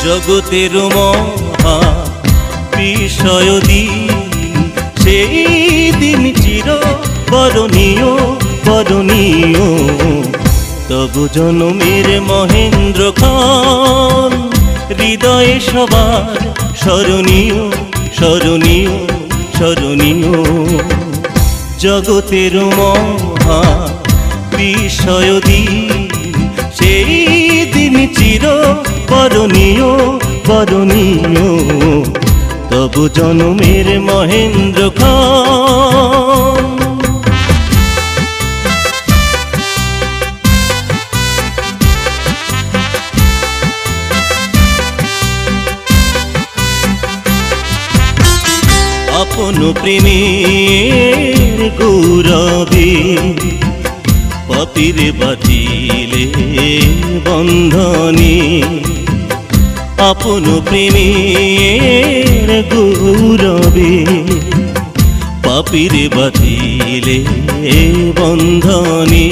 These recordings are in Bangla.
জগতের মহা বিষয় দিন, সেই দিন চির বরণীয় বরণীয়। তব জনমের মহেন্দ্র খন হৃদয়ে সবার স্মরণীয় স্মরণীয় স্মরণীয়। জগতের মহা বিষয় দিন, সেই দিন চির বরণীয় বরণীয়। তব জনমের মহেন্দ্র খন। আপন প্রেমের গৌরবে পাপীর বাঁধিলে বন্ধনে। আপন প্রেমের গৌরবে পাপীর বাঁধিলে বন্ধনে।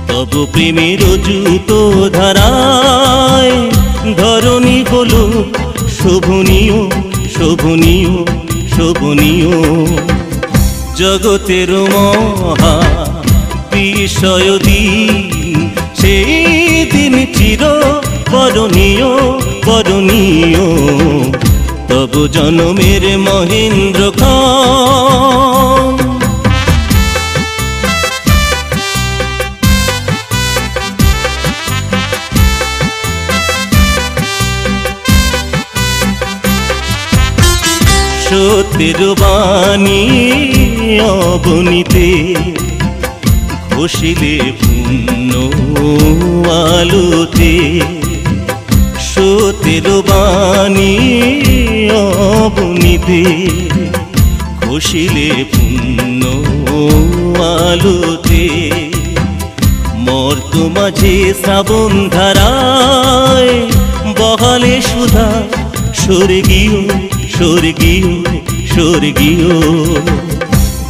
তব প্রেমের জুত ধারায় ধরণী হলো শোভনীয় শোভনীয় শোভনীয়। জগতের মহা বিষয় দিন, সেই দিন চির বরণীয় বরণীয়। তব জনমের মহেন্দ্র খন। সত্যের বাণী অবনীতে ঘষিলে পুণ্য আলোতে। সত্যের বাণী অবনীতে ঘষিলে পুণ্য আলোতে। মর্ত মাঝে শ্রাবণ ধারায় বহালে সুধা স্বর্গীয় স্বর্গীয় স্বর্গীয়।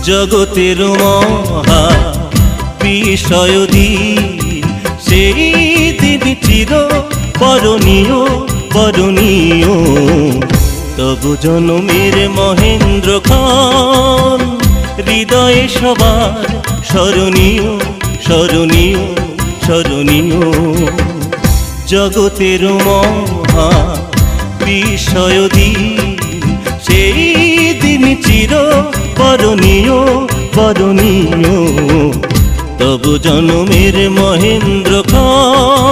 জগতের মহা বিষয় দিন, সেই দিন চির বরণীয় বরণীয়। তব জনমের মহেন্দ্র খন হৃদয়ে সবার স্মরণীয় স্মরণীয় স্মরণীয়। জগতের মহা বিষয় দিন, সেই দিন চির বরণীয় বরণীয়। তব জনমের মহেন্দ্র খন।